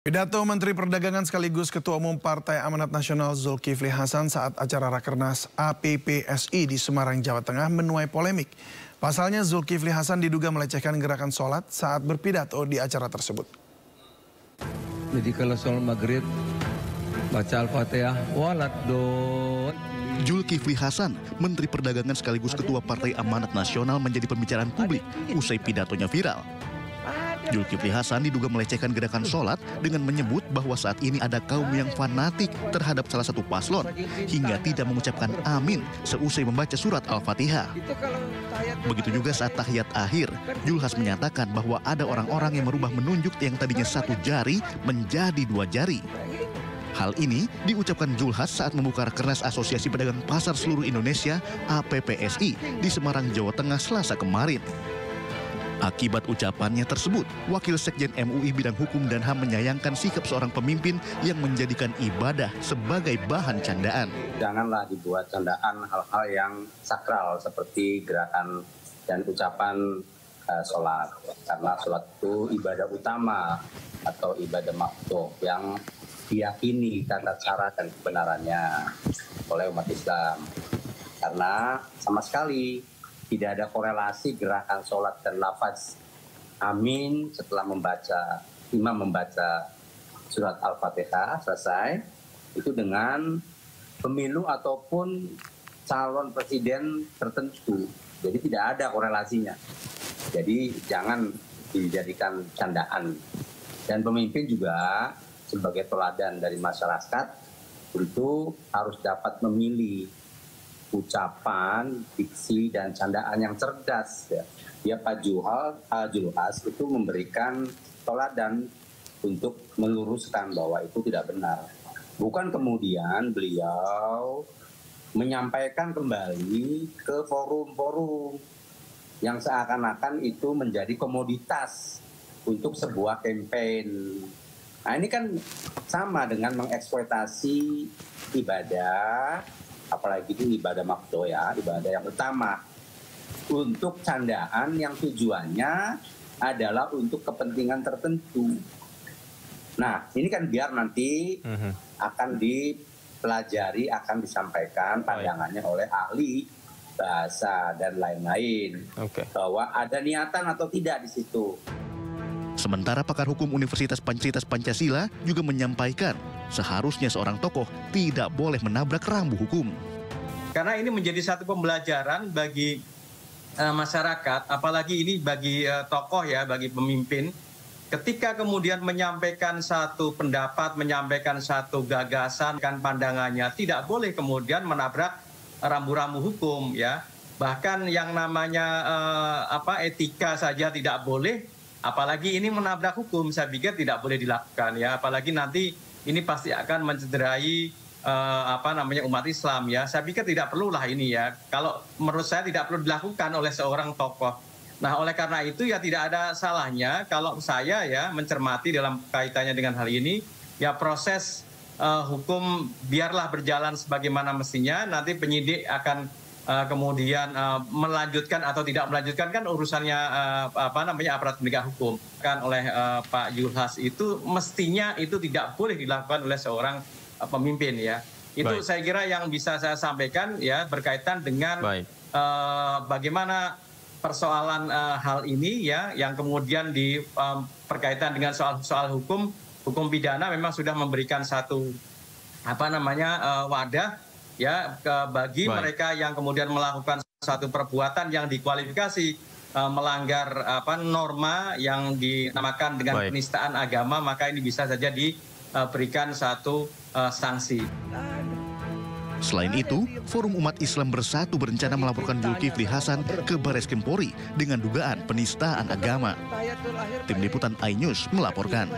Pidato Menteri Perdagangan sekaligus Ketua Umum Partai Amanat Nasional Zulkifli Hasan saat acara Rakernas APPSI di Semarang, Jawa Tengah menuai polemik. Pasalnya Zulkifli Hasan diduga melecehkan gerakan sholat saat berpidato di acara tersebut. Jadi kalau sholat maghrib baca Al-Fatihah, waladun. Zulkifli Hasan, Menteri Perdagangan sekaligus Ketua Partai Amanat Nasional menjadi pembicaraan publik usai pidatonya viral. Zulkifli Hasan diduga melecehkan gerakan sholat dengan menyebut bahwa saat ini ada kaum yang fanatik terhadap salah satu paslon hingga tidak mengucapkan amin seusai membaca surat Al-Fatihah. Begitu juga saat tahiyat akhir, Zulhas menyatakan bahwa ada orang-orang yang merubah menunjuk yang tadinya satu jari menjadi dua jari. Hal ini diucapkan Zulhas saat membuka Rakernas Asosiasi Pedagang Pasar Seluruh Indonesia APPSI di Semarang, Jawa Tengah Selasa kemarin. Akibat ucapannya tersebut, Wakil Sekjen MUI Bidang Hukum dan HAM menyayangkan sikap seorang pemimpin yang menjadikan ibadah sebagai bahan candaan. Janganlah dibuat candaan hal-hal yang sakral seperti gerakan dan ucapan sholat. Karena sholat itu ibadah utama atau ibadah makhluk yang diyakini tata cara dan kebenarannya oleh umat Islam. Karena sama sekali tidak ada korelasi gerakan sholat dan lafaz amin setelah imam membaca surat Al-Fatihah selesai, itu dengan pemilu ataupun calon presiden tertentu. Jadi tidak ada korelasinya. Jadi jangan dijadikan candaan. Dan pemimpin juga sebagai teladan dari masyarakat itu harus dapat memilih ucapan, diksi, dan candaan yang cerdas. Ya, Pak Zulhas itu memberikan teladan untuk meluruskan bahwa itu tidak benar. Bukan kemudian beliau menyampaikan kembali ke forum-forum yang seakan-akan itu menjadi komoditas untuk sebuah kampanye. Nah, ini kan sama dengan mengeksploitasi ibadah, apalagi itu ibadah makdo ya, ibadah yang utama, untuk candaan yang tujuannya adalah untuk kepentingan tertentu. Nah, ini kan biar nanti akan dipelajari, akan disampaikan pandangannya oleh ahli bahasa dan lain-lain. Bahwa ada niatan atau tidak di situ. Sementara pakar hukum Universitas Pancasila juga menyampaikan seharusnya seorang tokoh tidak boleh menabrak rambu hukum. Karena ini menjadi satu pembelajaran bagi masyarakat, apalagi ini bagi tokoh ya, bagi pemimpin. Ketika kemudian menyampaikan satu pendapat, menyampaikan satu gagasan, kan pandangannya, tidak boleh kemudian menabrak rambu-rambu hukum ya. Bahkan yang namanya etika saja tidak boleh. Apalagi ini menabrak hukum, saya pikir tidak boleh dilakukan ya. Apalagi nanti ini pasti akan mencederai umat Islam ya. Saya pikir tidak perlulah ini ya. Kalau menurut saya tidak perlu dilakukan oleh seorang tokoh. Nah, oleh karena itu ya tidak ada salahnya kalau saya ya mencermati dalam kaitannya dengan hal ini ya, proses hukum biarlah berjalan sebagaimana mestinya. Nanti penyidik akan kemudian melanjutkan atau tidak melanjutkan kan urusannya aparat penegak hukum kan oleh Pak Zulhas, itu mestinya itu tidak boleh dilakukan oleh seorang pemimpin ya. Itu saya kira yang bisa saya sampaikan ya berkaitan dengan bagaimana persoalan hal ini ya, yang kemudian berkaitan dengan soal hukum pidana memang sudah memberikan satu wadah ya bagi mereka yang kemudian melakukan suatu perbuatan yang dikualifikasi melanggar norma yang dinamakan dengan penistaan agama, maka ini bisa saja diberikan satu sanksi. Selain itu, Forum Umat Islam Bersatu berencana melaporkan Zulkifli Hasan ke Barreskrim Polri dengan dugaan penistaan agama. Tim Liputan iNews melaporkan.